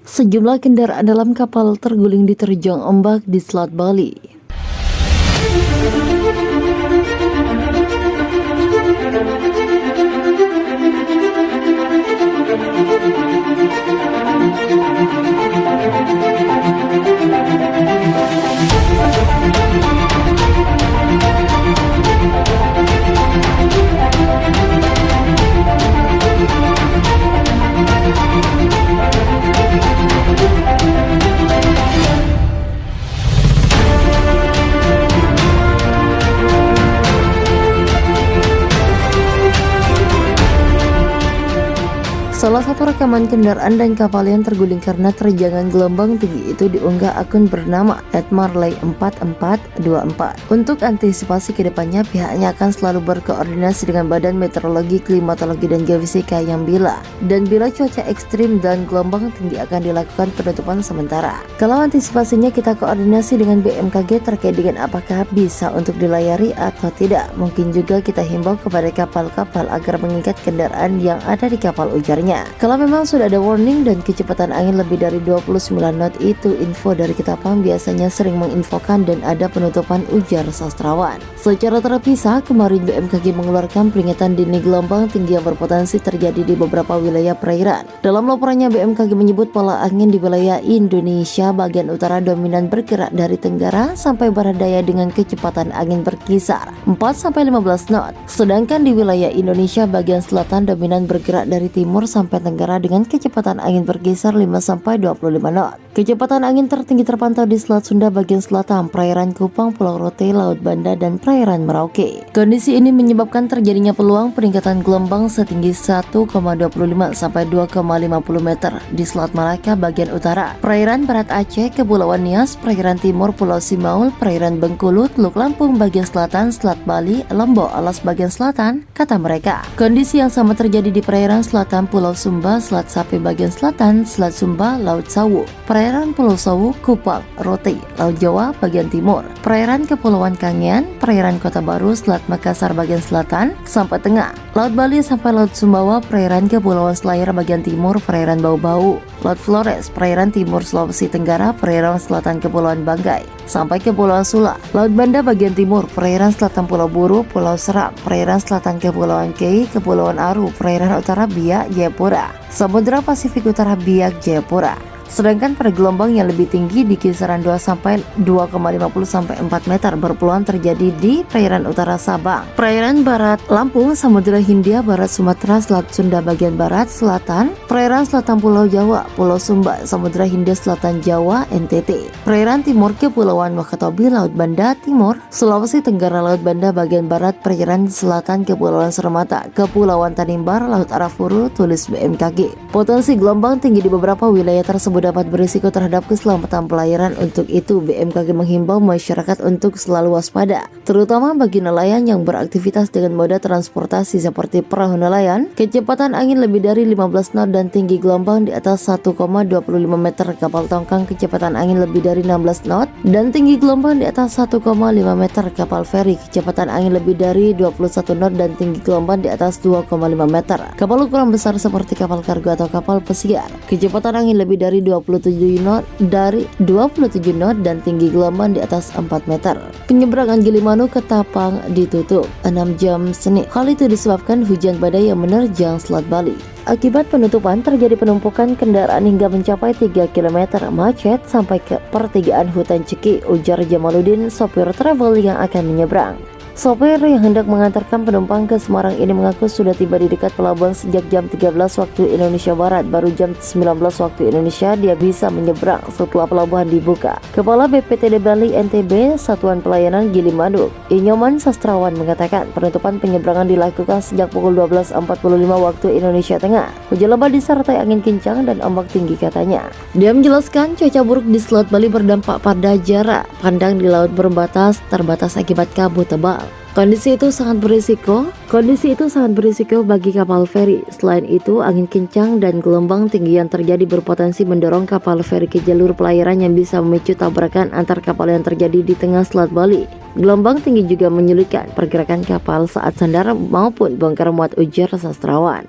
Sejumlah kendaraan dalam kapal terguling diterjang ombak di Selat Bali. Salah satu rekaman kendaraan dan kapal yang terguling karena terjangan gelombang tinggi itu diunggah akun bernama @marley4424. Untuk antisipasi kedepannya, pihaknya akan selalu berkoordinasi dengan Badan Meteorologi, Klimatologi, dan Geofisika yang bila cuaca ekstrim dan gelombang tinggi akan dilakukan penutupan sementara. Kalau antisipasinya kita koordinasi dengan BMKG terkait dengan apakah bisa untuk dilayari atau tidak. Mungkin juga kita himbau kepada kapal-kapal agar mengikat kendaraan yang ada di kapal, ujarnya. Kalau memang sudah ada warning dan kecepatan angin lebih dari 29 knot, itu info dari Ketapang biasanya sering menginfokan dan ada penutupan, ujar sastrawan. Secara terpisah, kemarin BMKG mengeluarkan peringatan dini gelombang tinggi yang berpotensi terjadi di beberapa wilayah perairan. Dalam laporannya, BMKG menyebut pola angin di wilayah Indonesia bagian utara dominan bergerak dari tenggara sampai barat daya dengan kecepatan angin berkisar 4-15 knot. Sedangkan di wilayah Indonesia bagian selatan dominan bergerak dari timur sampai tenggara dengan kecepatan angin berkisar 5-25 knot. Kecepatan angin tertinggi terpantau di Selat Sunda bagian selatan, perairan Kupang, Pulau Rote, Laut Banda, dan perairan Merauke. Kondisi ini menyebabkan terjadinya peluang peningkatan gelombang setinggi 1,25-2,50 meter di Selat Malaka bagian utara, perairan Barat Aceh, Kepulauan Nias, perairan timur Pulau Simaul, perairan Bengkulu, Teluk Lampung bagian selatan, Selat Bali, Lombok, Alas bagian selatan, kata mereka. Kondisi yang sama terjadi di perairan selatan Pulau Sumba, Selat Sapi bagian selatan, Selat Sumba, Laut Sawu, perairan Pulau Sawu, Kupang, Rote, Laut Jawa bagian timur, perairan Kepulauan Kangean, perairan Kota Baru, Selat Makassar bagian selatan sampai tengah, Laut Bali sampai Laut Sumbawa, perairan Kepulauan Selayar bagian timur, perairan Bau-Bau, Laut Flores, perairan timur Sulawesi Tenggara, perairan selatan Kepulauan Banggai sampai Kepulauan Sula, Laut Banda bagian timur, perairan selatan Pulau Buru, Pulau Seram, perairan selatan Kepulauan Kei, Kepulauan Aru, perairan utara Biak, Jayapura, Samudra Pasifik Utara Biak, Jayapura. Sedangkan pada gelombang yang lebih tinggi di kisaran 2-2,50 sampai 4 meter berpeluang terjadi di perairan utara Sabang, perairan barat Lampung, Samudra Hindia, barat Sumatera, Selat Sunda bagian barat selatan, perairan selatan Pulau Jawa, Pulau Sumba, Samudra Hindia Selatan Jawa, NTT, perairan timur Kepulauan Wakatobi, Laut Banda Timur, Sulawesi Tenggara, Laut Banda bagian barat, perairan selatan Kepulauan Seramata, Kepulauan Tanimbar, Laut Arafuru, tulis BMKG. Potensi gelombang tinggi di beberapa wilayah tersebut dapat berisiko terhadap keselamatan pelayaran. Untuk itu, BMKG menghimbau masyarakat untuk selalu waspada, terutama bagi nelayan yang beraktivitas dengan moda transportasi seperti perahu nelayan. Kecepatan angin lebih dari 15 knot dan tinggi gelombang di atas 1,25 meter, kapal tongkang kecepatan angin lebih dari 16 knot dan tinggi gelombang di atas 1,5 meter, kapal feri kecepatan angin lebih dari 21 knot dan tinggi gelombang di atas 2,5 meter, kapal ukuran besar seperti kapal kargo atau kapal pesiar kecepatan angin lebih dari 27 knot dan tinggi gelombang di atas 4 meter. Penyeberangan Gilimanuk ke Tapang ditutup 6 jam Senin. Hal itu disebabkan hujan badai yang menerjang Selat Bali. Akibat penutupan terjadi penumpukan kendaraan hingga mencapai 3 km, macet sampai ke pertigaan Hutan Ceki, ujar Jamaluddin, sopir travel yang akan menyeberang. Sopir yang hendak mengantarkan penumpang ke Semarang ini mengaku sudah tiba di dekat pelabuhan sejak jam 13 waktu Indonesia Barat. Baru jam 19 waktu Indonesia dia bisa menyeberang setelah pelabuhan dibuka. Kepala BPTD Bali NTB, Satuan Pelayanan Gilimanuk, Inyoman Sastrawan mengatakan penutupan penyeberangan dilakukan sejak pukul 12.45 waktu Indonesia Tengah. Hujan lebat disertai angin kencang dan ombak tinggi, katanya. Dia menjelaskan cuaca buruk di Selat Bali berdampak pada jarak pandang di laut terbatas akibat kabut tebal. Kondisi itu sangat berisiko bagi kapal feri. Selain itu, angin kencang dan gelombang tinggi yang terjadi berpotensi mendorong kapal feri ke jalur pelayaran yang bisa memicu tabrakan antar kapal yang terjadi di tengah Selat Bali. Gelombang tinggi juga menyulitkan pergerakan kapal saat sandar maupun bongkar muat, ujar sastrawan.